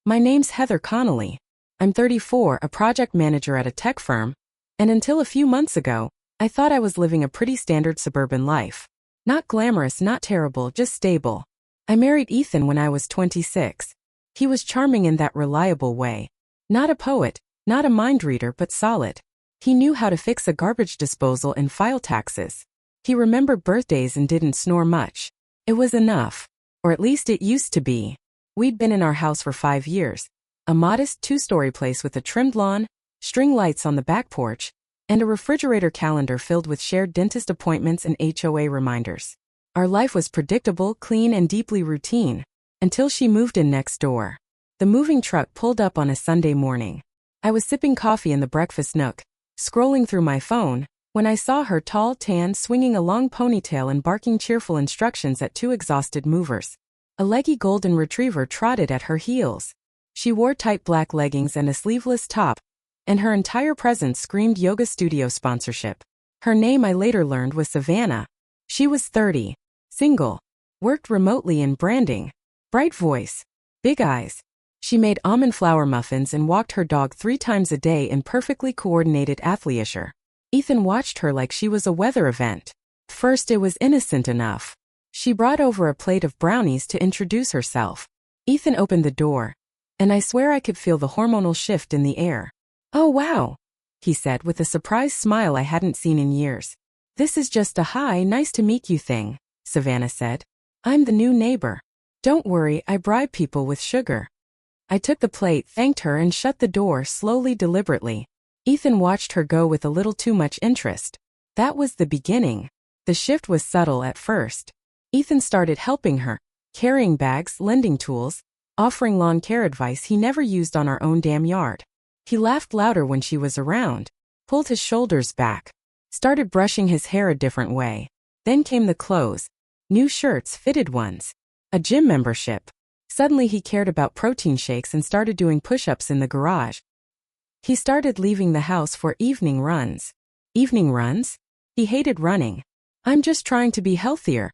My name's Heather Connolly. I'm 34, a project manager at a tech firm, and until a few months ago, I thought I was living a pretty standard suburban life. Not glamorous, not terrible, just stable. I married Ethan when I was 26. He was charming in that reliable way. Not a poet, not a mind reader, but solid. He knew how to fix a garbage disposal and file taxes. He remembered birthdays and didn't snore much. It was enough. Or at least it used to be. We'd been in our house for 5 years. A modest 2-story place with a trimmed lawn, string lights on the back porch, and a refrigerator calendar filled with shared dentist appointments and HOA reminders. Our life was predictable, clean, and deeply routine, until she moved in next door. The moving truck pulled up on a Sunday morning. I was sipping coffee in the breakfast nook, scrolling through my phone, when I saw her, tall, tan, swinging a long ponytail and barking cheerful instructions at 2 exhausted movers. A leggy golden retriever trotted at her heels. She wore tight black leggings and a sleeveless top, and her entire presence screamed yoga studio sponsorship. Her name, I later learned, was Savannah. She was 30, single, worked remotely in branding, bright voice, big eyes. She made almond flour muffins and walked her dog 3 times a day in perfectly coordinated athleisure. Ethan watched her like she was a weather event. First, it was innocent enough. She brought over a plate of brownies to introduce herself. Ethan opened the door, and I swear I could feel the hormonal shift in the air. "Oh wow," he said with a surprised smile I hadn't seen in years. "This is just a hi, nice to meet you thing," Savannah said. "I'm the new neighbor. Don't worry, I bribe people with sugar." I took the plate, thanked her, and shut the door slowly, deliberately. Ethan watched her go with a little too much interest. That was the beginning. The shift was subtle at first. Ethan started helping her, carrying bags, lending tools, offering lawn care advice he never used on our own damn yard. He laughed louder when she was around, pulled his shoulders back, started brushing his hair a different way. Then came the clothes. New shirts, fitted ones. A gym membership. Suddenly he cared about protein shakes and started doing push-ups in the garage. He started leaving the house for evening runs. Evening runs? He hated running. "I'm just trying to be healthier,"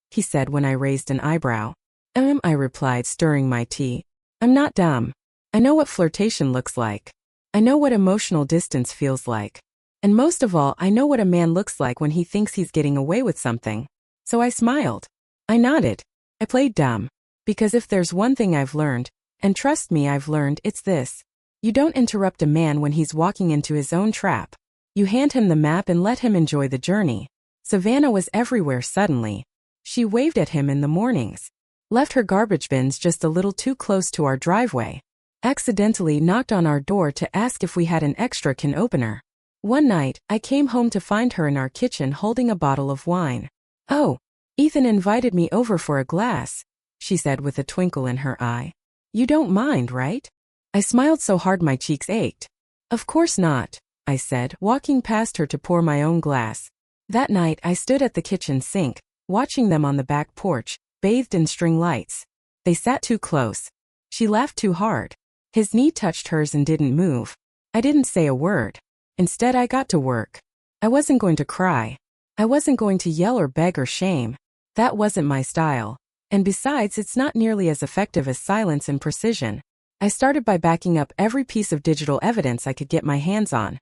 he said when I raised an eyebrow. I replied, stirring my tea. "I'm not dumb. I know what flirtation looks like. I know what emotional distance feels like. And most of all, I know what a man looks like when he thinks he's getting away with something." So I smiled. I nodded. I played dumb. Because if there's one thing I've learned, and trust me, I've learned, it's this. You don't interrupt a man when he's walking into his own trap. You hand him the map and let him enjoy the journey. Savannah was everywhere suddenly. She waved at him in the mornings. Left her garbage bins just a little too close to our driveway. Accidentally knocked on our door to ask if we had an extra can opener. One night, I came home to find her in our kitchen holding a bottle of wine. "Oh, Ethan invited me over for a glass," she said with a twinkle in her eye. "You don't mind, right?" I smiled so hard my cheeks ached. "Of course not," I said, walking past her to pour my own glass. That night, I stood at the kitchen sink, watching them on the back porch, bathed in string lights. They sat too close. She laughed too hard. His knee touched hers and didn't move. I didn't say a word. Instead, I got to work. I wasn't going to cry. I wasn't going to yell or beg or shame. That wasn't my style. And besides, it's not nearly as effective as silence and precision. I started by backing up every piece of digital evidence I could get my hands on.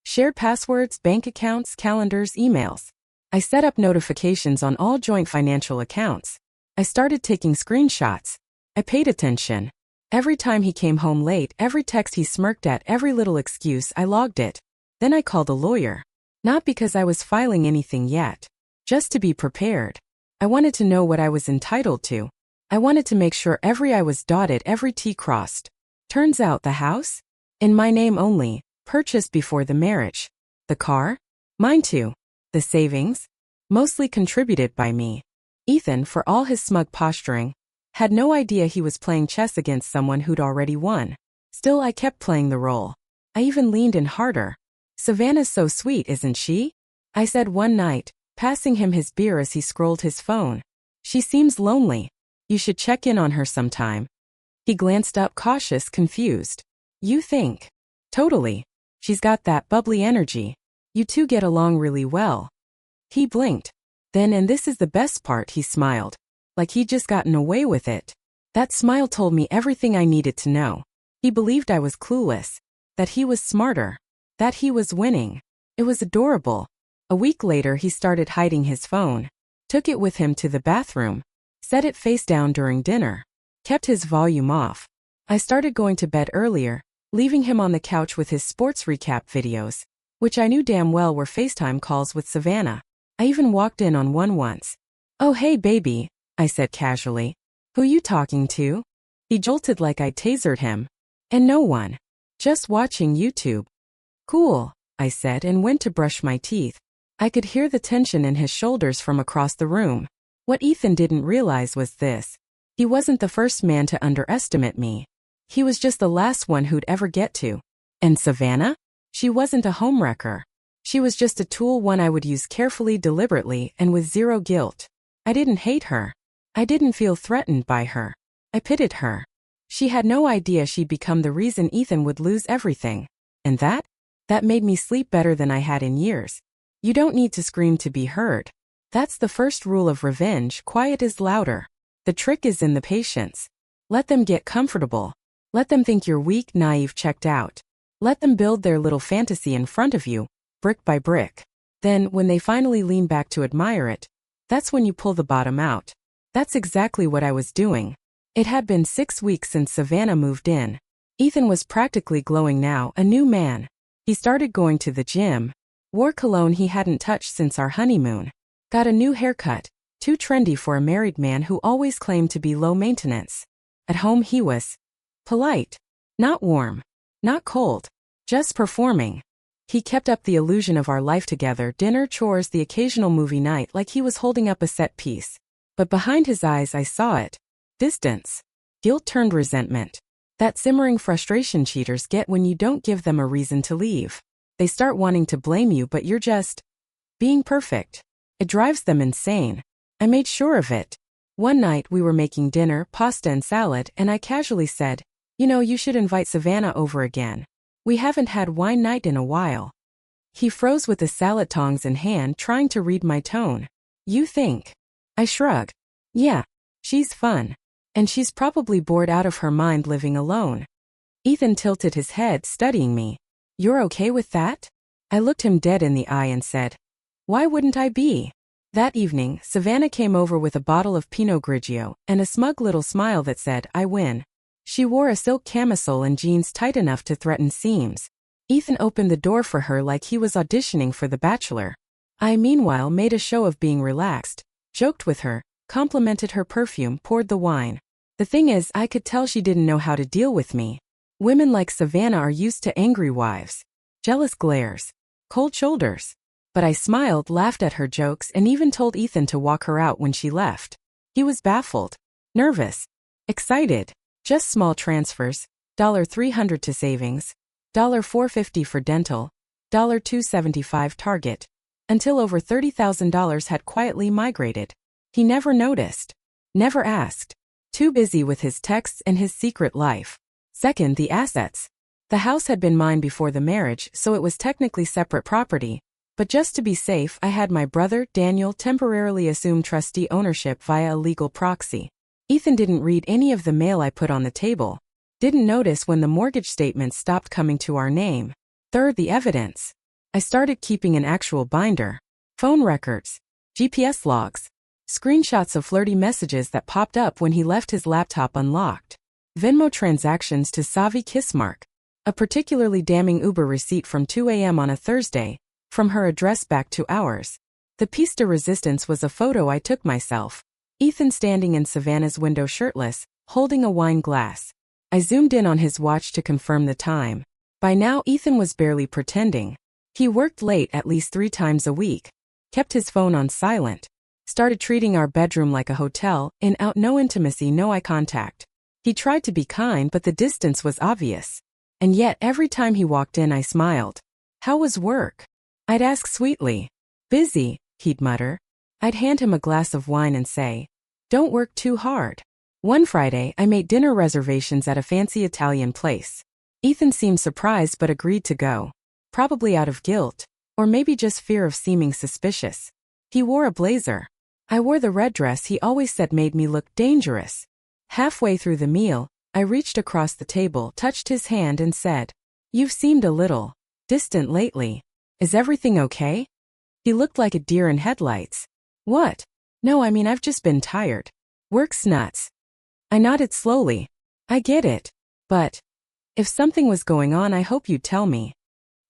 Shared passwords, bank accounts, calendars, emails. I set up notifications on all joint financial accounts. I started taking screenshots. I paid attention. Every time he came home late, every text he smirked at, every little excuse, I logged it. Then I called a lawyer. Not because I was filing anything yet. Just to be prepared. I wanted to know what I was entitled to. I wanted to make sure every I was dotted, every T crossed. Turns out the house? In my name only, purchased before the marriage. The car? Mine too. The savings? Mostly contributed by me. Ethan, for all his smug posturing, had no idea he was playing chess against someone who'd already won. Still, I kept playing the role. I even leaned in harder. "Savannah's so sweet, isn't she?" I said one night, passing him his beer as he scrolled his phone. "She seems lonely. You should check in on her sometime." He glanced up, cautious, confused. "You think?" "Totally. She's got that bubbly energy. You two get along really well." He blinked. Then, and this is the best part, he smiled. Like he'd just gotten away with it. That smile told me everything I needed to know. He believed I was clueless, that he was smarter, that he was winning. It was adorable. A week later, he started hiding his phone, took it with him to the bathroom, set it face down during dinner, kept his volume off. I started going to bed earlier, leaving him on the couch with his sports recap videos, which I knew damn well were FaceTime calls with Savannah. I even walked in on one once. "Oh hey baby," I said casually. "Who you talking to?" He jolted like I tasered him. "And no one. Just watching YouTube." "Cool," I said and went to brush my teeth. I could hear the tension in his shoulders from across the room. What Ethan didn't realize was this. He wasn't the first man to underestimate me. He was just the last one who'd ever get to. And Savannah? She wasn't a homewrecker. She was just a tool, one I would use carefully, deliberately, and with zero guilt. I didn't hate her. I didn't feel threatened by her. I pitied her. She had no idea she'd become the reason Ethan would lose everything. And that made me sleep better than I had in years. You don't need to scream to be heard. That's the first rule of revenge. Quiet is louder. The trick is in the patience. Let them get comfortable. Let them think you're weak, naive, checked out. Let them build their little fantasy in front of you, brick by brick. Then, when they finally lean back to admire it, that's when you pull the bottom out. That's exactly what I was doing. It had been 6 weeks since Savannah moved in. Ethan was practically glowing now, a new man. He started going to the gym, wore cologne he hadn't touched since our honeymoon, got a new haircut, too trendy for a married man who always claimed to be low maintenance. At home he was polite, not warm, not cold, just performing. He kept up the illusion of our life together, dinner, chores, the occasional movie night, like he was holding up a set piece. But behind his eyes I saw it. Distance. Guilt turned resentment. That simmering frustration cheaters get when you don't give them a reason to leave. They start wanting to blame you, but you're just being perfect. It drives them insane. I made sure of it. One night we were making dinner, pasta and salad, and I casually said, "You should invite Savannah over again. We haven't had wine night in a while." He froze with the salad tongs in hand, trying to read my tone. "You think?" I shrugged. "Yeah, she's fun. And she's probably bored out of her mind living alone." Ethan tilted his head, studying me. "You're okay with that?" I looked him dead in the eye and said, "Why wouldn't I be?" That evening, Savannah came over with a bottle of Pinot Grigio and a smug little smile that said, "I win." She wore a silk camisole and jeans tight enough to threaten seams. Ethan opened the door for her like he was auditioning for The Bachelor. I, meanwhile, made a show of being relaxed, joked with her, complimented her perfume, poured the wine. The thing is, I could tell she didn't know how to deal with me. Women like Savannah are used to angry wives, jealous glares, cold shoulders. But I smiled, laughed at her jokes, and even told Ethan to walk her out when she left. He was baffled, nervous, excited. Just small transfers, $300 to savings, $450 for dental, $275 Target, until over $30,000 had quietly migrated. He never noticed, never asked. Too busy with his texts and his secret life. Second, the assets. The house had been mine before the marriage, so it was technically separate property. But just to be safe, I had my brother, Daniel, temporarily assume trustee ownership via a legal proxy. Ethan didn't read any of the mail I put on the table. Didn't notice when the mortgage statements stopped coming to our name. Third, the evidence. I started keeping an actual binder. Phone records, GPS logs, screenshots of flirty messages that popped up when he left his laptop unlocked, Venmo transactions to Savi Kissmark, a particularly damning Uber receipt from 2 a.m. on a Thursday, from her address back to ours. The piece de resistance was a photo I took myself. Ethan standing in Savannah's window shirtless, holding a wine glass. I zoomed in on his watch to confirm the time. By now Ethan was barely pretending. He worked late at least 3 times a week, kept his phone on silent, started treating our bedroom like a hotel, in out, no intimacy, no eye contact. He tried to be kind, but the distance was obvious. And yet every time he walked in I smiled. "How was work?" I'd ask sweetly. "Busy," he'd mutter. I'd hand him a glass of wine and say, "Don't work too hard." One Friday, I made dinner reservations at a fancy Italian place. Ethan seemed surprised but agreed to go. Probably out of guilt, or maybe just fear of seeming suspicious. He wore a blazer. I wore the red dress he always said made me look dangerous. Halfway through the meal, I reached across the table, touched his hand and said, "You've seemed a little distant lately. Is everything okay?" He looked like a deer in headlights. "What? No, I mean I've just been tired. Work's nuts." I nodded slowly. "I get it. But if something was going on, I hope you'd tell me."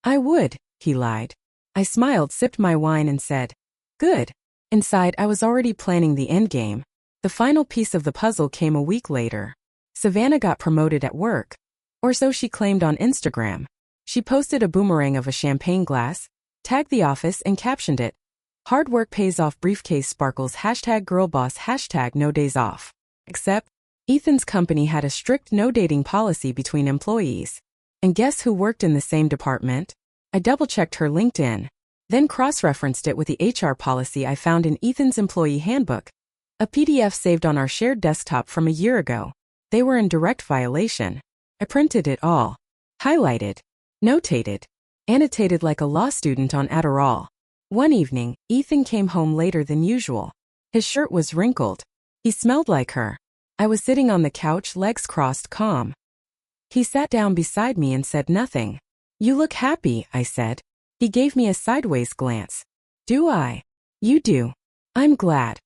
"I would," he lied. I smiled, sipped my wine and said, "Good." Inside, I was already planning the endgame. The final piece of the puzzle came a week later. Savannah got promoted at work. Or so she claimed on Instagram. She posted a boomerang of a champagne glass, tagged the office and captioned it, "Hard work pays off, briefcase sparkles, #girlboss, #no days off." Except, Ethan's company had a strict no dating policy between employees. And guess who worked in the same department? I double-checked her LinkedIn, then cross-referenced it with the HR policy I found in Ethan's employee handbook, a PDF saved on our shared desktop from a year ago. They were in direct violation. I printed it all, highlighted, notated, annotated like a law student on Adderall. One evening, Ethan came home later than usual. His shirt was wrinkled. He smelled like her. I was sitting on the couch, legs crossed, calm. He sat down beside me and said nothing. "You look happy," I said. He gave me a sideways glance. "Do I?" "You do. I'm glad."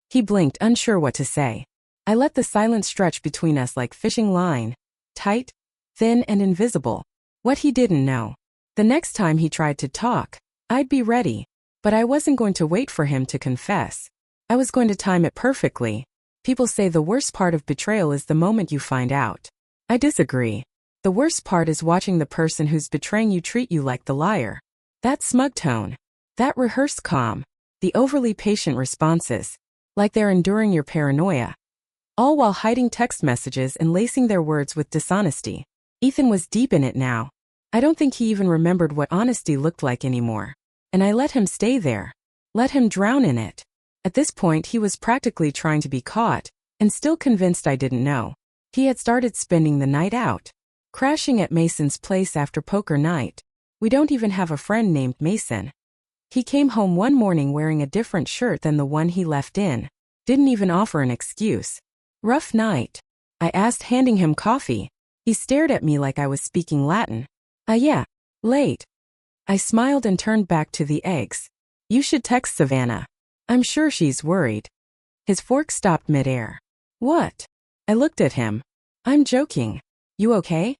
He blinked, unsure what to say. I let the silence stretch between us like fishing line. Tight, thin, and invisible. What he didn't know. The next time he tried to talk, I'd be ready. But I wasn't going to wait for him to confess. I was going to time it perfectly. People say the worst part of betrayal is the moment you find out. I disagree. The worst part is watching the person who's betraying you treat you like the liar. That smug tone. That rehearsed calm. The overly patient responses. Like they're enduring your paranoia. All while hiding text messages and lacing their words with dishonesty. Ethan was deep in it now. I don't think he even remembered what honesty looked like anymore. And I let him stay there. Let him drown in it. At this point, he was practically trying to be caught, and still convinced I didn't know. He had started spending the night out. Crashing at Mason's place after poker night. We don't even have a friend named Mason. He came home one morning wearing a different shirt than the one he left in. Didn't even offer an excuse. "Rough night?" I asked, handing him coffee. He stared at me like I was speaking Latin. Yeah, late." I smiled and turned back to the eggs. "You should text Savannah. I'm sure she's worried." His fork stopped midair. "What?" I looked at him. "I'm joking. You okay?"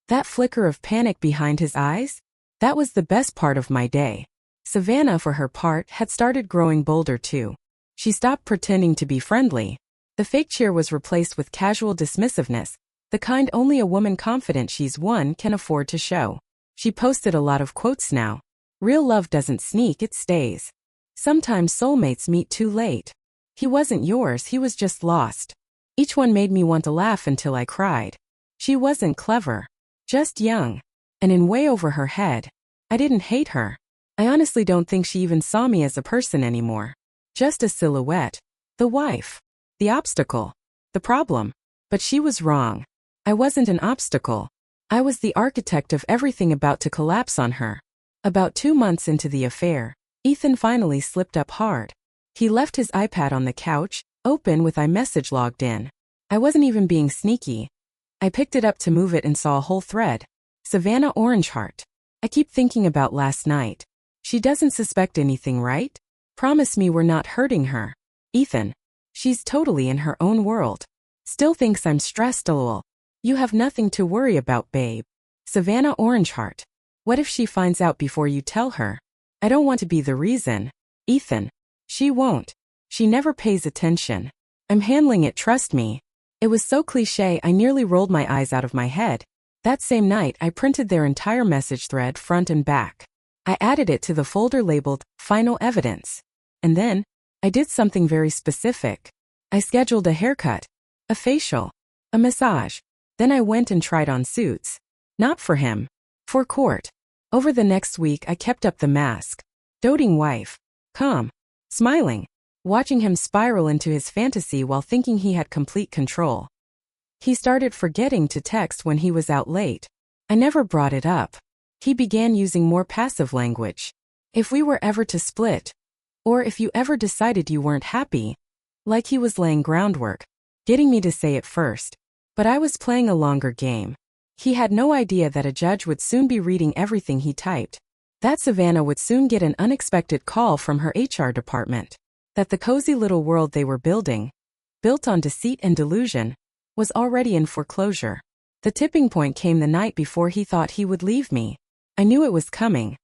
That flicker of panic behind his eyes? That was the best part of my day. Savannah, for her part, had started growing bolder too. She stopped pretending to be friendly. The fake cheer was replaced with casual dismissiveness, the kind only a woman confident she's won can afford to show. She posted a lot of quotes now. "Real love doesn't sneak, it stays. Sometimes soulmates meet too late. He wasn't yours, he was just lost." Each one made me want to laugh until I cried. She wasn't clever. Just young. And in way over her head. I didn't hate her. I honestly don't think she even saw me as a person anymore. Just a silhouette. The wife. The obstacle. The problem. But she was wrong. I wasn't an obstacle. I was the architect of everything about to collapse on her. About 2 months into the affair, Ethan finally slipped up hard. He left his iPad on the couch, open with iMessage logged in. I wasn't even being sneaky. I picked it up to move it and saw a whole thread. "Savannah Orange Heart. I keep thinking about last night. She doesn't suspect anything, right? Promise me we're not hurting her. Ethan. She's totally in her own world. Still thinks I'm stressed, lol. You have nothing to worry about, babe. Savannah Orange Heart. What if she finds out before you tell her? I don't want to be the reason. Ethan. She won't. She never pays attention. I'm handling it, trust me." It was so cliché I nearly rolled my eyes out of my head. That same night I printed their entire message thread front and back. I added it to the folder labeled Final Evidence. And then, I did something very specific. I scheduled a haircut, a facial, a massage. Then I went and tried on suits. Not for him. For court. Over the next week I kept up the mask. Doting wife. Calm. Smiling. Watching him spiral into his fantasy while thinking he had complete control. He started forgetting to text when he was out late. I never brought it up. He began using more passive language. If we were ever to split. Or if you ever decided you weren't happy. Like he was laying groundwork. getting me to say it first. But I was playing a longer game. He had no idea that a judge would soon be reading everything he typed. That Savannah would soon get an unexpected call from her HR department. That the cozy little world they were building, built on deceit and delusion, was already in foreclosure. The tipping point came the night before he thought he would leave me. I knew it was coming.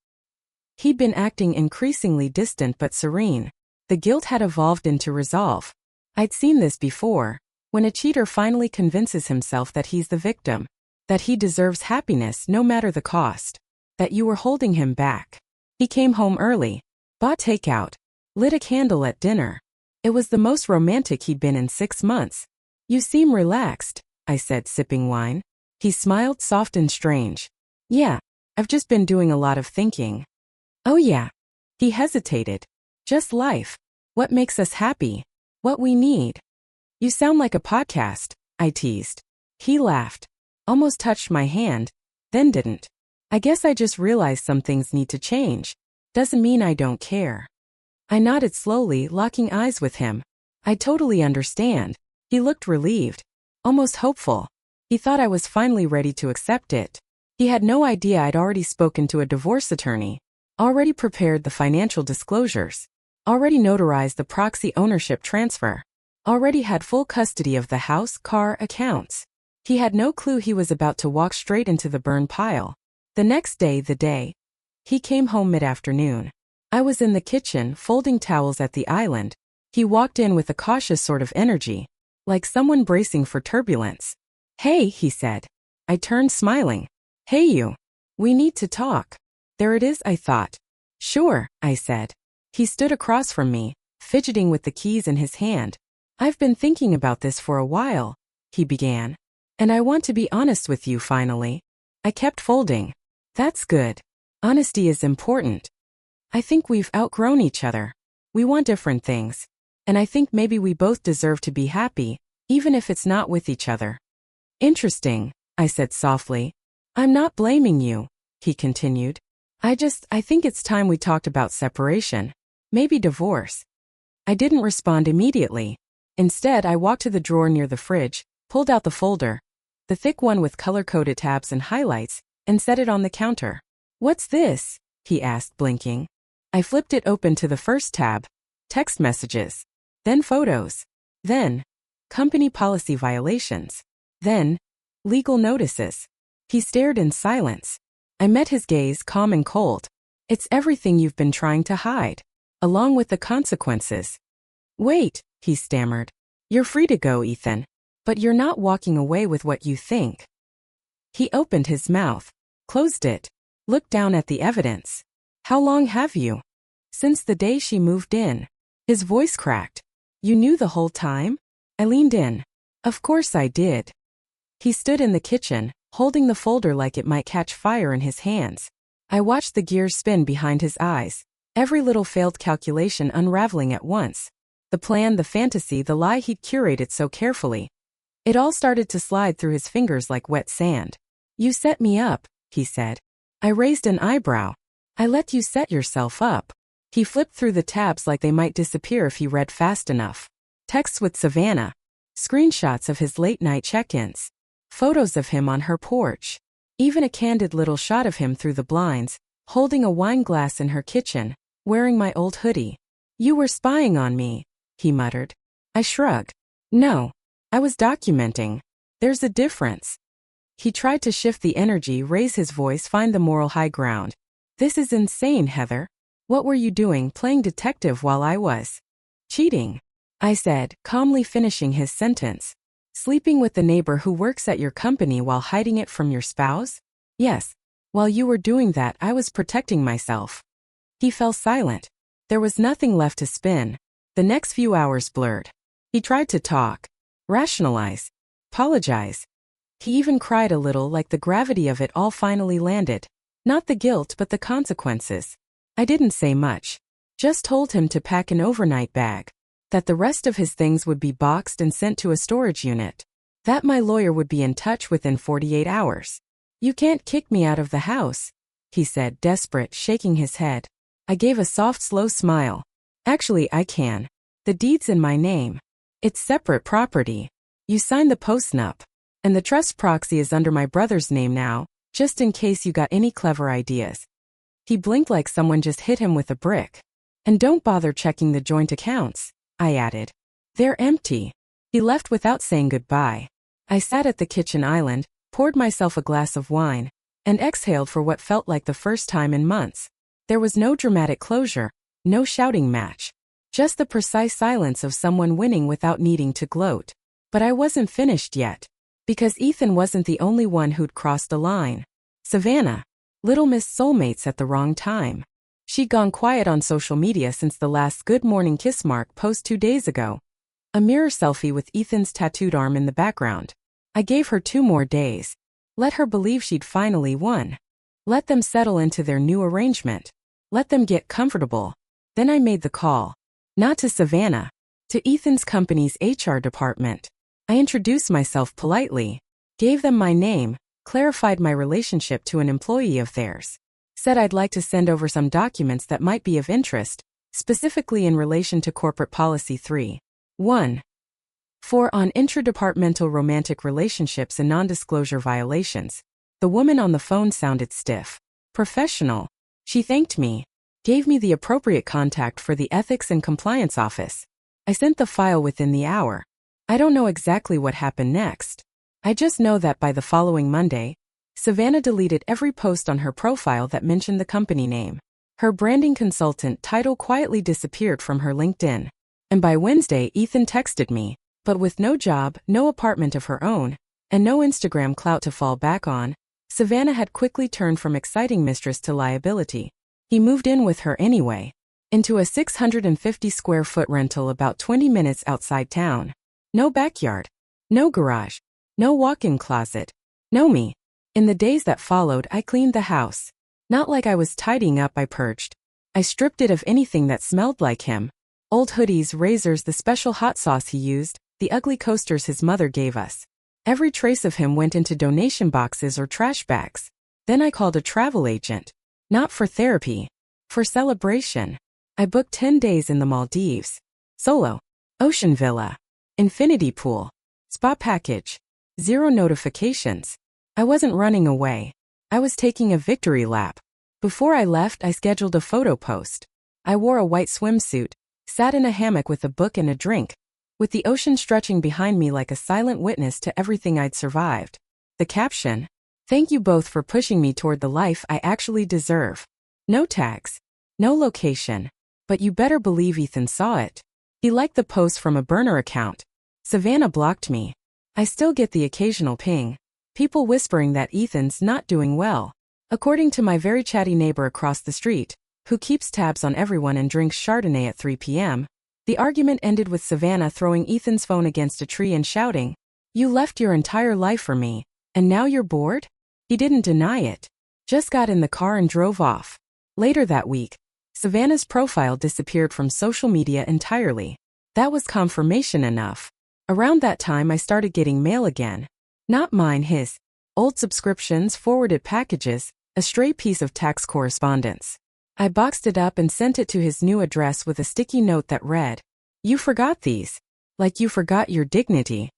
He'd been acting increasingly distant but serene. The guilt had evolved into resolve. I'd seen this before, when a cheater finally convinces himself that he's the victim, that he deserves happiness no matter the cost, that you were holding him back. He came home early, bought takeout, lit a candle at dinner. It was the most romantic he'd been in 6 months. "You seem relaxed," I said, sipping wine. He smiled, soft and strange. "Yeah, I've just been doing a lot of thinking." "Oh yeah." He hesitated. "Just life. What makes us happy? What we need." "You sound like a podcast," I teased. He laughed, almost touched my hand, then didn't. "I guess I just realized some things need to change. Doesn't mean I don't care." I nodded slowly, locking eyes with him. "I totally understand." He looked relieved, almost hopeful. He thought I was finally ready to accept it. He had no idea I'd already spoken to a divorce attorney, already prepared the financial disclosures, already notarized the proxy ownership transfer, already had full custody of the house, car, accounts. He had no clue he was about to walk straight into the burn pile. The next day, he came home mid-afternoon. I was in the kitchen, folding towels at the island. He walked in with a cautious sort of energy, like someone bracing for turbulence. "Hey," he said. I turned, smiling. "Hey you. We need to talk." There it is, I thought. "Sure," I said. He stood across from me, fidgeting with the keys in his hand. "I've been thinking about this for a while," he began. "And I want to be honest with you finally." I kept folding. "That's good. Honesty is important. I think we've outgrown each other. We want different things. And I think maybe we both deserve to be happy, even if it's not with each other." "Interesting," I said softly. "I'm not blaming you," he continued. I think it's time we talked about separation. Maybe divorce." I didn't respond immediately. Instead, I walked to the drawer near the fridge, pulled out the folder, the thick one with color-coded tabs and highlights, and set it on the counter. "What's this?" he asked, blinking. I flipped it open to the first tab, text messages, then photos, then company policy violations, then legal notices. He stared in silence. I met his gaze, calm and cold. "It's everything you've been trying to hide, along with the consequences." "Wait," he stammered. "You're free to go, Ethan. But you're not walking away with what you think." He opened his mouth, closed it, looked down at the evidence. "How long have you?" "Since the day she moved in." His voice cracked. "You knew the whole time?" I leaned in. "Of course I did." He stood in the kitchen, holding the folder like it might catch fire in his hands. I watched the gears spin behind his eyes, every little failed calculation unraveling at once. The plan, the fantasy, the lie he'd curated so carefully. It all started to slide through his fingers like wet sand. "You set me up," he said. I raised an eyebrow. "I let you set yourself up." He flipped through the tabs like they might disappear if he read fast enough. Texts with Savannah. Screenshots of his late-night check-ins. Photos of him on her porch. Even a candid little shot of him through the blinds, holding a wine glass in her kitchen, wearing my old hoodie. "You were spying on me," he muttered. I shrugged. "No. I was documenting. There's a difference." He tried to shift the energy, raise his voice, find the moral high ground. "This is insane, Heather. What were you doing, playing detective while I was cheating?" I said, calmly finishing his sentence. "Sleeping with the neighbor who works at your company while hiding it from your spouse?" "Yes. While you were doing that, I was protecting myself." He fell silent. There was nothing left to spin. The next few hours blurred. He tried to talk, rationalize, apologize. He even cried a little, like the gravity of it all finally landed. Not the guilt, but the consequences. I didn't say much. Just told him to pack an overnight bag. That the rest of his things would be boxed and sent to a storage unit. That my lawyer would be in touch within 48 hours. "You can't kick me out of the house," he said, desperate, shaking his head. I gave a soft, slow smile. "Actually, I can. The deed's in my name. It's separate property." You signed the postnup. And the trust proxy is under my brother's name now, just in case you got any clever ideas. He blinked like someone just hit him with a brick. And don't bother checking the joint accounts, I added. They're empty. He left without saying goodbye. I sat at the kitchen island, poured myself a glass of wine, and exhaled for what felt like the first time in months. There was no dramatic closure, no shouting match. Just the precise silence of someone winning without needing to gloat. But I wasn't finished yet. Because Ethan wasn't the only one who'd crossed a line. Savannah. Little Miss Soulmates at the wrong time. She'd gone quiet on social media since the last Good Morning Kiss Mark post 2 days ago. A mirror selfie with Ethan's tattooed arm in the background. I gave her 2 more days. Let her believe she'd finally won. Let them settle into their new arrangement. Let them get comfortable. Then I made the call. Not to Savannah. To Ethan's company's HR department. I introduced myself politely. Gave them my name. Clarified my relationship to an employee of theirs. Said I'd like to send over some documents that might be of interest, specifically in relation to Corporate Policy 3.1. 4 on intradepartmental romantic relationships and non-disclosure violations. The woman on the phone sounded stiff. Professional. She thanked me. Gave me the appropriate contact for the Ethics and Compliance Office. I sent the file within the hour. I don't know exactly what happened next. I just know that by the following Monday, Savannah deleted every post on her profile that mentioned the company name. Her branding consultant title quietly disappeared from her LinkedIn. And by Wednesday, Ethan texted me, but with no job, no apartment of her own, and no Instagram clout to fall back on, Savannah had quickly turned from exciting mistress to liability. He moved in with her anyway, into a 650 square foot rental about 20 minutes outside town. No backyard, no garage, no walk-in closet, no me. In the days that followed, I cleaned the house. Not like I was tidying up, I purged. I stripped it of anything that smelled like him. Old hoodies, razors, the special hot sauce he used, the ugly coasters his mother gave us. Every trace of him went into donation boxes or trash bags. Then I called a travel agent. Not for therapy. For celebration. I booked 10 days in the Maldives. Solo. Ocean villa. Infinity pool. Spa package. 0 notifications. I wasn't running away. I was taking a victory lap. Before I left, I scheduled a photo post. I wore a white swimsuit, sat in a hammock with a book and a drink, with the ocean stretching behind me like a silent witness to everything I'd survived. The caption: "Thank you both for pushing me toward the life I actually deserve." No tags. No location. But you better believe Ethan saw it. He liked the post from a burner account. Savannah blocked me. I still get the occasional ping. People whispering that Ethan's not doing well. According to my very chatty neighbor across the street, who keeps tabs on everyone and drinks Chardonnay at 3 p.m., the argument ended with Savannah throwing Ethan's phone against a tree and shouting, "You left your entire life for me, and now you're bored?" He didn't deny it. Just got in the car and drove off. Later that week, Savannah's profile disappeared from social media entirely. That was confirmation enough. Around that time I started getting mail again. Not mine, his. Old subscriptions, forwarded packages, a stray piece of tax correspondence. I boxed it up and sent it to his new address with a sticky note that read, "You forgot these. Like you forgot your dignity."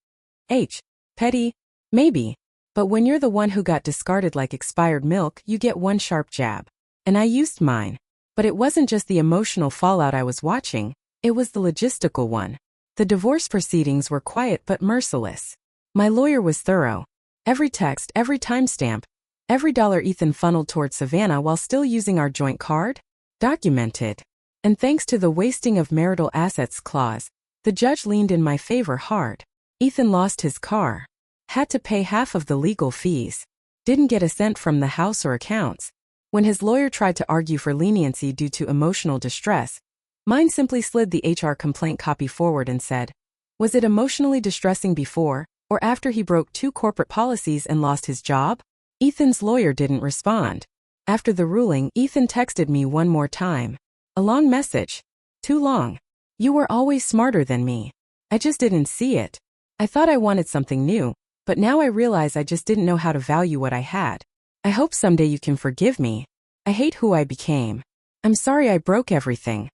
Petty? Maybe. But when you're the one who got discarded like expired milk, you get one sharp jab. And I used mine. But it wasn't just the emotional fallout I was watching, it was the logistical one. The divorce proceedings were quiet but merciless. My lawyer was thorough. Every text, every timestamp, every dollar Ethan funneled toward Savannah while still using our joint card? Documented. And thanks to the wasting of marital assets clause, the judge leaned in my favor hard. Ethan lost his car. Had to pay half of the legal fees. Didn't get a cent from the house or accounts. When his lawyer tried to argue for leniency due to emotional distress, mine simply slid the HR complaint copy forward and said, "Was it emotionally distressing before, or after he broke 2 corporate policies and lost his job?" Ethan's lawyer didn't respond. After the ruling, Ethan texted me one more time. A long message. Too long. "You were always smarter than me. I just didn't see it. I thought I wanted something new, but now I realize I just didn't know how to value what I had. I hope someday you can forgive me. I hate who I became. I'm sorry I broke everything."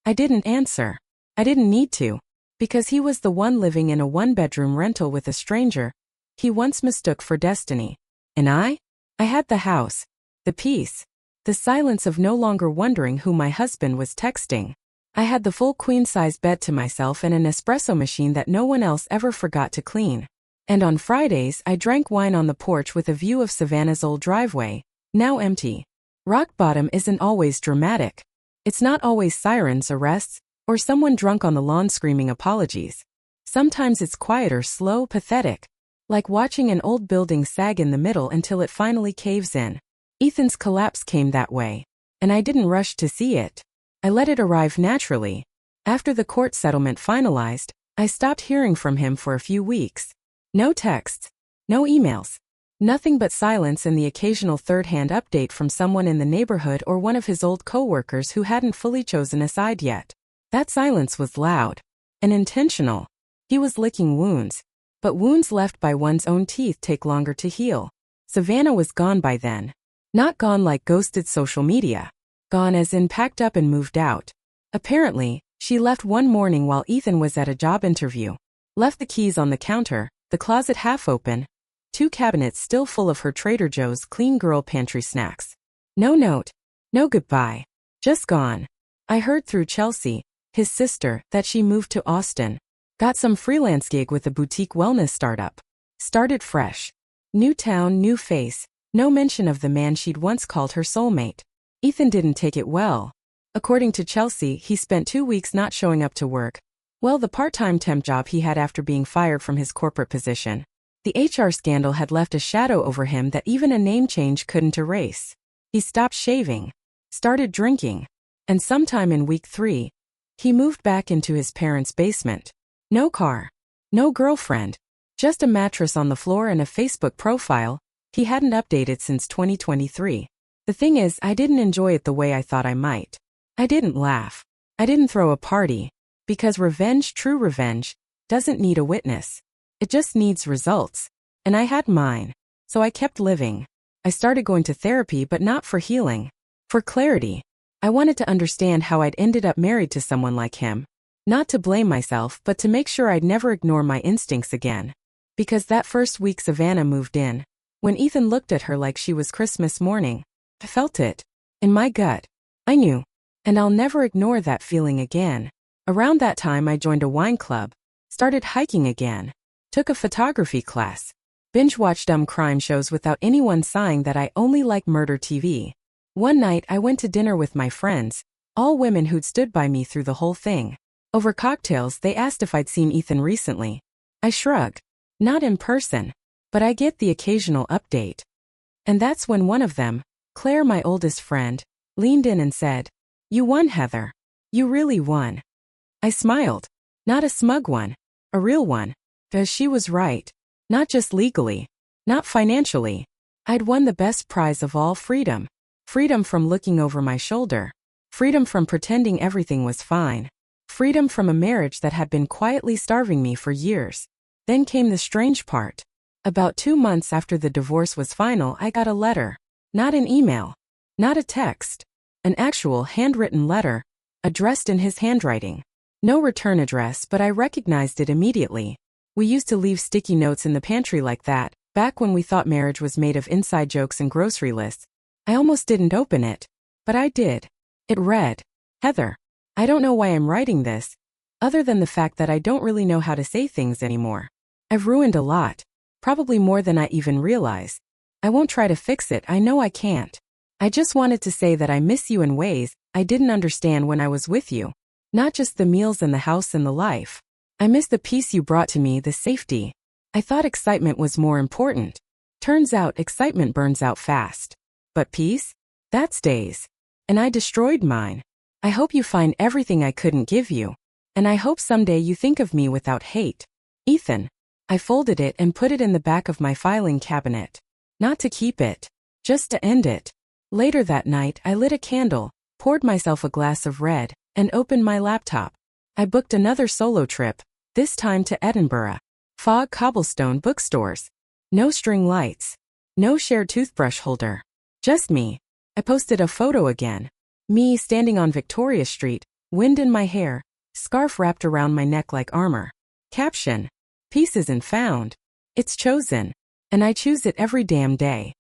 I didn't answer. I didn't need to. Because he was the one living in a one-bedroom rental with a stranger he once mistook for destiny. And I had the house, the peace, the silence of no longer wondering who my husband was texting. I had the full queen-size bed to myself and an espresso machine that no one else ever forgot to clean. And on Fridays I drank wine on the porch with a view of Savannah's old driveway, now empty. Rock bottom isn't always dramatic. It's not always sirens, arrests, or someone drunk on the lawn screaming apologies. Sometimes it's quieter, slow, pathetic. Like watching an old building sag in the middle until it finally caves in. Ethan's collapse came that way. And I didn't rush to see it. I let it arrive naturally. After the court settlement finalized, I stopped hearing from him for a few weeks. No texts. No emails. Nothing but silence and the occasional third-hand update from someone in the neighborhood or one of his old co-workers who hadn't fully chosen a side yet. That silence was loud. And intentional. He was licking wounds. But wounds left by one's own teeth take longer to heal. Savannah was gone by then. Not gone like ghosted social media. Gone as in packed up and moved out. Apparently, she left one morning while Ethan was at a job interview. Left the keys on the counter, the closet half open, 2 cabinets still full of her Trader Joe's clean girl pantry snacks. No note. No goodbye. Just gone. I heard through Chelsea, his sister, that she moved to Austin. Got some freelance gig with a boutique wellness startup. Started fresh. New town, new face. No mention of the man she'd once called her soulmate. Ethan didn't take it well. According to Chelsea, he spent 2 weeks not showing up to work. Well, the part-time temp job he had after being fired from his corporate position. The HR scandal had left a shadow over him that even a name change couldn't erase. He stopped shaving. Started drinking. And sometime in week 3, he moved back into his parents' basement. No car. No girlfriend. Just a mattress on the floor and a Facebook profile he hadn't updated since 2023. The thing is, I didn't enjoy it the way I thought I might. I didn't laugh. I didn't throw a party. Because revenge, true revenge, doesn't need a witness. It just needs results. And I had mine. So I kept living. I started going to therapy, but not for healing. For clarity. I wanted to understand how I'd ended up married to someone like him. Not to blame myself, but to make sure I'd never ignore my instincts again. Because that first week Savannah moved in. When Ethan looked at her like she was Christmas morning. I felt it. In my gut. I knew. And I'll never ignore that feeling again. Around that time I joined a wine club. Started hiking again. Took a photography class. Binge-watched dumb crime shows without anyone sighing that I only like murder TV. One night I went to dinner with my friends. All women who'd stood by me through the whole thing. Over cocktails, they asked if I'd seen Ethan recently. I shrugged. Not in person. But I get the occasional update. And that's when one of them, Claire, my oldest friend, leaned in and said, "You won, Heather. You really won." I smiled. Not a smug one. A real one. Because she was right. Not just legally. Not financially. I'd won the best prize of all, freedom. Freedom from looking over my shoulder. Freedom from pretending everything was fine. Freedom from a marriage that had been quietly starving me for years. Then came the strange part. About 2 months after the divorce was final, I got a letter. Not an email. Not a text. An actual handwritten letter. Addressed in his handwriting. No return address, but I recognized it immediately. We used to leave sticky notes in the pantry like that, back when we thought marriage was made of inside jokes and grocery lists. I almost didn't open it. But I did. It read, "Heather, I don't know why I'm writing this, other than the fact that I don't really know how to say things anymore. I've ruined a lot. Probably more than I even realize. I won't try to fix it, I know I can't. I just wanted to say that I miss you in ways I didn't understand when I was with you. Not just the meals and the house and the life. I miss the peace you brought to me, the safety. I thought excitement was more important. Turns out excitement burns out fast. But peace? That stays. And I destroyed mine. I hope you find everything I couldn't give you. And I hope someday you think of me without hate. Ethan." I folded it and put it in the back of my filing cabinet. Not to keep it. Just to end it. Later that night, I lit a candle, poured myself a glass of red, and opened my laptop. I booked another solo trip, this time to Edinburgh. Fog cobblestone bookstores. No string lights. No shared toothbrush holder. Just me. I posted a photo again. Me standing on Victoria Street, wind in my hair, Scarf wrapped around my neck like armor. Caption: peace isn't found. It's chosen. And I choose it every damn day.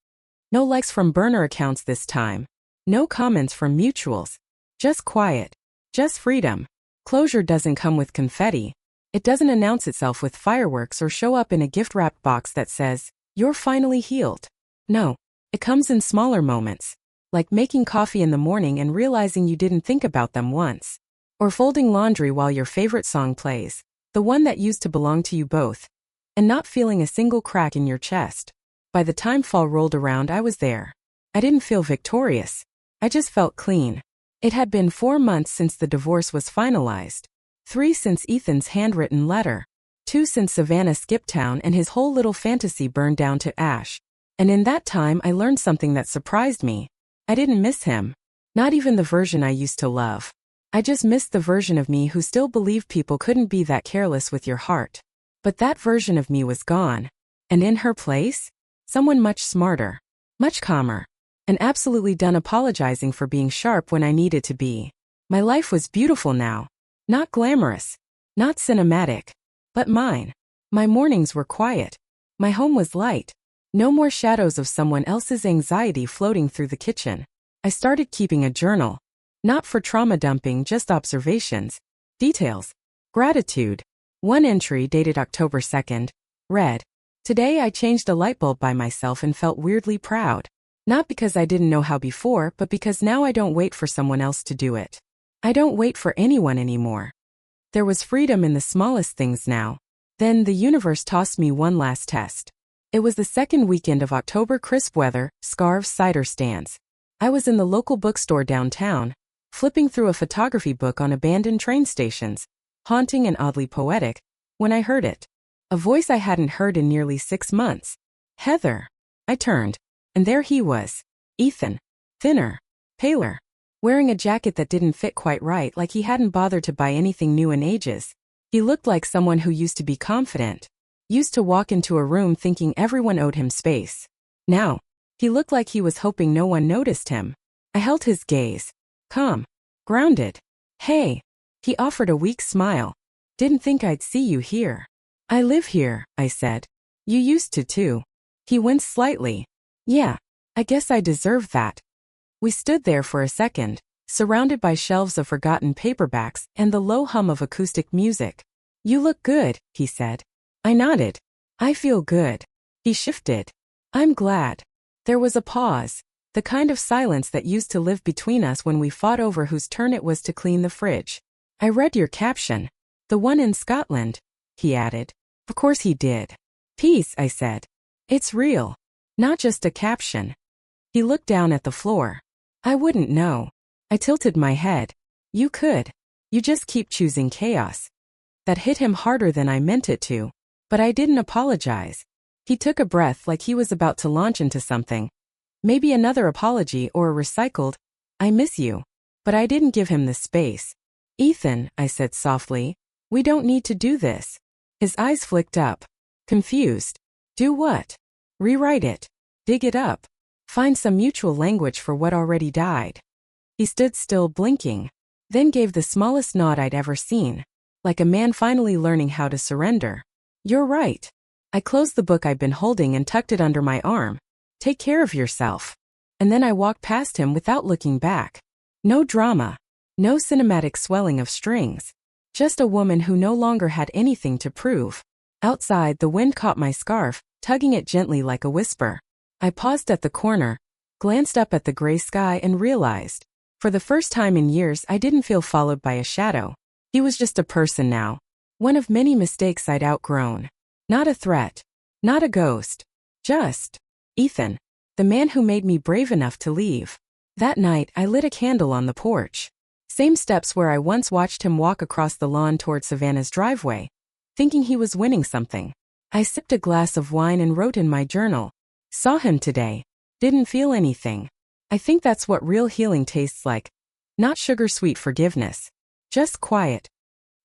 No likes from burner accounts this time. No comments from mutuals. Just quiet. Just freedom. Closure doesn't come with confetti. It doesn't announce itself with fireworks or show up in a gift-wrapped box that says, "You're finally healed." No. It comes in smaller moments. Like making coffee in the morning and realizing you didn't think about them once. Or folding laundry while your favorite song plays. The one that used to belong to you both. And not feeling a single crack in your chest. By the time fall rolled around, I was there. I didn't feel victorious. I just felt clean. It had been 4 months since the divorce was finalized. 3 since Ethan's handwritten letter. 2 since Savannah skipped town and his whole little fantasy burned down to ash. And in that time I learned something that surprised me. I didn't miss him. Not even the version I used to love. I just missed the version of me who still believed people couldn't be that careless with your heart. But that version of me was gone. And in her place? Someone much smarter. Much calmer. And absolutely done apologizing for being sharp when I needed to be. My life was beautiful now. Not glamorous. Not cinematic. But mine. My mornings were quiet. My home was light. No more shadows of someone else's anxiety floating through the kitchen. I started keeping a journal. Not for trauma dumping, just observations. Details. Gratitude. One entry dated October 2nd. Read. Today I changed a light bulb by myself and felt weirdly proud. Not because I didn't know how before, but because now I don't wait for someone else to do it. I don't wait for anyone anymore. There was freedom in the smallest things now. Then the universe tossed me one last test. It was the second weekend of October, crisp weather, scarves, cider stands. I was in the local bookstore downtown, flipping through a photography book on abandoned train stations, haunting and oddly poetic, when I heard it. A voice I hadn't heard in nearly 6 months. Heather. I turned, and there he was. Ethan. Thinner. Paler. Wearing a jacket that didn't fit quite right, like he hadn't bothered to buy anything new in ages. He looked like someone who used to be confident. Used to walk into a room thinking everyone owed him space. Now, he looked like he was hoping no one noticed him. I held his gaze. Calm. Grounded. Hey. He offered a weak smile. Didn't think I'd see you here. I live here, I said. You used to too. He winced slightly. Yeah, I guess I deserve that. We stood there for a second, surrounded by shelves of forgotten paperbacks and the low hum of acoustic music. You look good, he said. I nodded. I feel good. He shifted. I'm glad. There was a pause, the kind of silence that used to live between us when we fought over whose turn it was to clean the fridge. I read your caption. The one in Scotland, he added. Of course he did. Peace, I said. It's real. Not just a caption. He looked down at the floor. I wouldn't know. I tilted my head. You could. You just keep choosing chaos. That hit him harder than I meant it to. But I didn't apologize. He took a breath like he was about to launch into something. Maybe another apology or a recycled, I miss you. But I didn't give him the space. Ethan, I said softly, we don't need to do this. His eyes flicked up. Confused. Do what? Rewrite it. Dig it up. Find some mutual language for what already died. He stood still, blinking, then gave the smallest nod I'd ever seen, like a man finally learning how to surrender. You're right. I closed the book I'd been holding and tucked it under my arm. Take care of yourself. And then I walked past him without looking back. No drama. No cinematic swelling of strings. Just a woman who no longer had anything to prove. Outside, the wind caught my scarf, tugging it gently like a whisper. I paused at the corner, glanced up at the gray sky and realized, for the first time in years, I didn't feel followed by a shadow. He was just a person now. One of many mistakes I'd outgrown. Not a threat. Not a ghost. Just Ethan, the man who made me brave enough to leave. That night, I lit a candle on the porch. Same steps where I once watched him walk across the lawn toward Savannah's driveway, thinking he was winning something. I sipped a glass of wine and wrote in my journal. Saw him today. Didn't feel anything. I think that's what real healing tastes like. Not sugar-sweet forgiveness. Just quiet.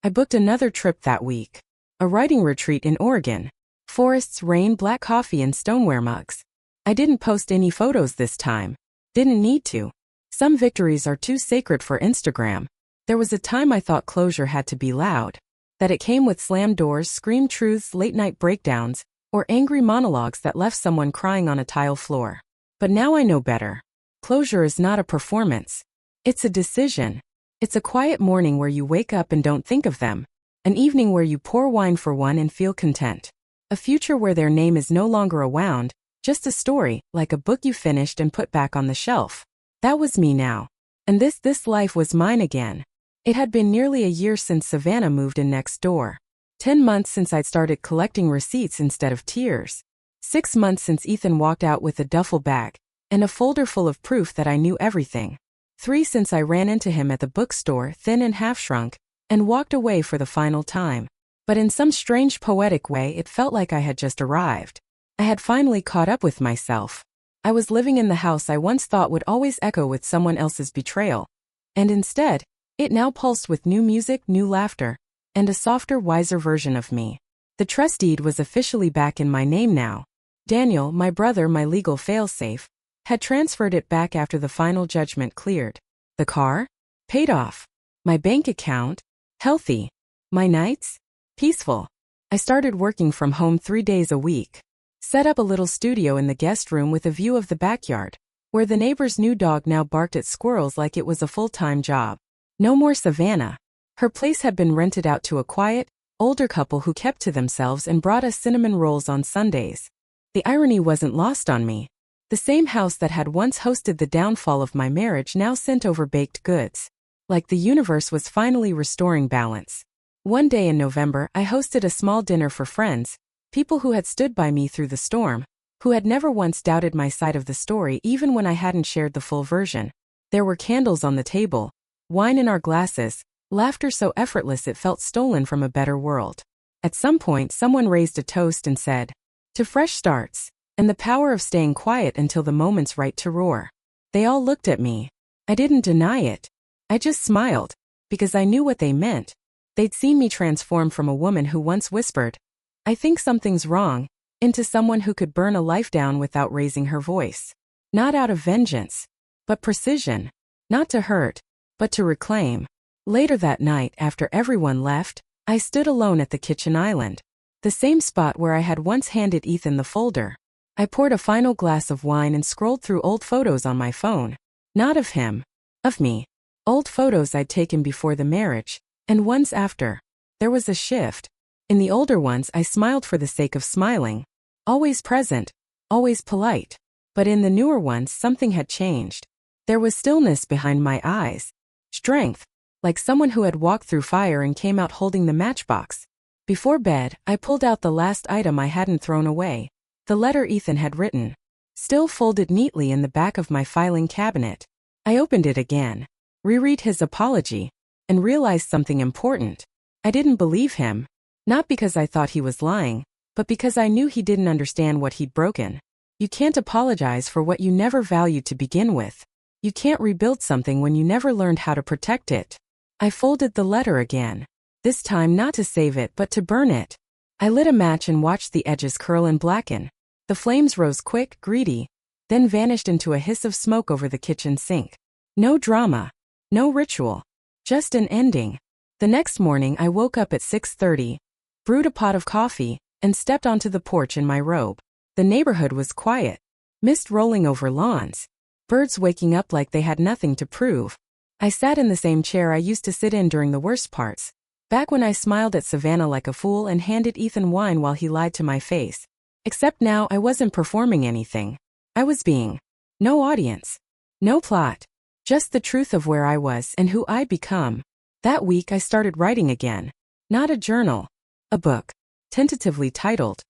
I booked another trip that week. A writing retreat in Oregon. Forests, rain, black coffee, and stoneware mugs. I didn't post any photos this time. Didn't need to. Some victories are too sacred for Instagram. There was a time I thought closure had to be loud, that it came with slammed doors, screamed truths, late-night breakdowns, or angry monologues that left someone crying on a tile floor. But now I know better. Closure is not a performance. It's a decision. It's a quiet morning where you wake up and don't think of them. An evening where you pour wine for one and feel content. A future where their name is no longer a wound, just a story, like a book you finished and put back on the shelf. That was me now. And this life was mine again. It had been nearly a year since Savannah moved in next door. 10 months since I'd started collecting receipts instead of tears. 6 months since Ethan walked out with a duffel bag and a folder full of proof that I knew everything. 3 since I ran into him at the bookstore, thin and half-shrunk, and walked away for the final time. But in some strange poetic way, it felt like I had just arrived. I had finally caught up with myself. I was living in the house I once thought would always echo with someone else's betrayal. And instead, it now pulsed with new music, new laughter, and a softer, wiser version of me. The trust deed was officially back in my name now. Daniel, my brother, my legal failsafe, had transferred it back after the final judgment cleared. The car? Paid off. My bank account? Healthy. My nights? Peaceful. I started working from home 3 days a week. Set up a little studio in the guest room with a view of the backyard, where the neighbor's new dog now barked at squirrels like it was a full-time job. No more Savannah. Her place had been rented out to a quiet, older couple who kept to themselves and brought us cinnamon rolls on Sundays. The irony wasn't lost on me. The same house that had once hosted the downfall of my marriage now sent over baked goods. Like the universe was finally restoring balance. One day in November, I hosted a small dinner for friends, people who had stood by me through the storm, who had never once doubted my side of the story even when I hadn't shared the full version. There were candles on the table, wine in our glasses, laughter so effortless it felt stolen from a better world. At some point, someone raised a toast and said, "To fresh starts, and the power of staying quiet until the moment's right to roar." They all looked at me. I didn't deny it. I just smiled, because I knew what they meant. They'd seen me transform from a woman who once whispered, "I think something's wrong," into someone who could burn a life down without raising her voice. Not out of vengeance, but precision. Not to hurt, but to reclaim. Later that night, after everyone left, I stood alone at the kitchen island, the same spot where I had once handed Ethan the folder. I poured a final glass of wine and scrolled through old photos on my phone. Not of him, of me. Old photos I'd taken before the marriage, and ones after. There was a shift. In the older ones, I smiled for the sake of smiling. Always present, always polite. But in the newer ones, something had changed. There was stillness behind my eyes. Strength, like someone who had walked through fire and came out holding the matchbox. Before bed, I pulled out the last item I hadn't thrown away. The letter Ethan had written. Still folded neatly in the back of my filing cabinet. I opened it again. Reread his apology, and realized something important. I didn't believe him. Not because I thought he was lying, but because I knew he didn't understand what he'd broken. You can't apologize for what you never valued to begin with. You can't rebuild something when you never learned how to protect it. I folded the letter again. This time not to save it but to burn it. I lit a match and watched the edges curl and blacken. The flames rose quick, greedy, then vanished into a hiss of smoke over the kitchen sink. No drama. No ritual. Just an ending. The next morning I woke up at 6:30, brewed a pot of coffee, and stepped onto the porch in my robe. The neighborhood was quiet. Mist rolling over lawns. Birds waking up like they had nothing to prove. I sat in the same chair I used to sit in during the worst parts. Back when I smiled at Savannah like a fool and handed Ethan wine while he lied to my face. Except now I wasn't performing anything. I was being. No audience. No plot. Just the truth of where I was and who I'd become. That week I started writing again. Not a journal. A book. Tentatively titled,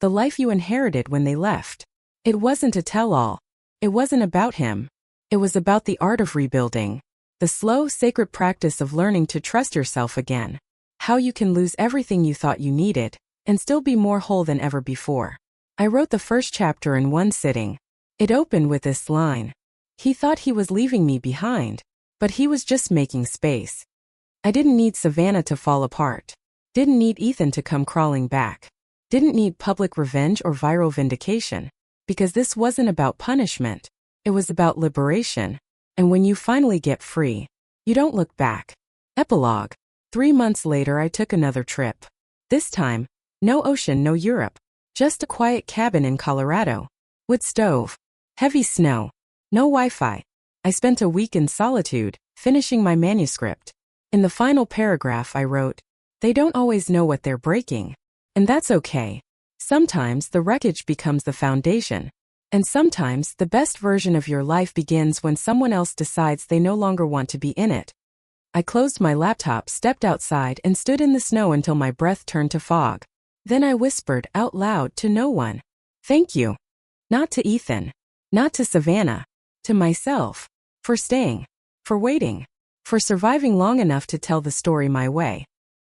The Life You Inherited When They Left. It wasn't a tell-all. It wasn't about him. It was about the art of rebuilding. The slow, sacred practice of learning to trust yourself again. How you can lose everything you thought you needed, and still be more whole than ever before. I wrote the first chapter in one sitting. It opened with this line. He thought he was leaving me behind, but he was just making space. I didn't need Savannah to fall apart. Didn't need Ethan to come crawling back. Didn't need public revenge or viral vindication. Because this wasn't about punishment. It was about liberation. And when you finally get free, you don't look back. Epilogue. 3 months later, I took another trip. This time, no ocean, no Europe. Just a quiet cabin in Colorado. Wood stove. Heavy snow. No Wi-Fi. I spent a week in solitude, finishing my manuscript. In the final paragraph I wrote, "They don't always know what they're breaking. And that's okay. Sometimes the wreckage becomes the foundation. And sometimes the best version of your life begins when someone else decides they no longer want to be in it." I closed my laptop, stepped outside, and stood in the snow until my breath turned to fog. Then I whispered out loud to no one, "Thank you." Not to Ethan. Not to Savannah. To myself. For staying. For waiting. For surviving long enough to tell the story my way.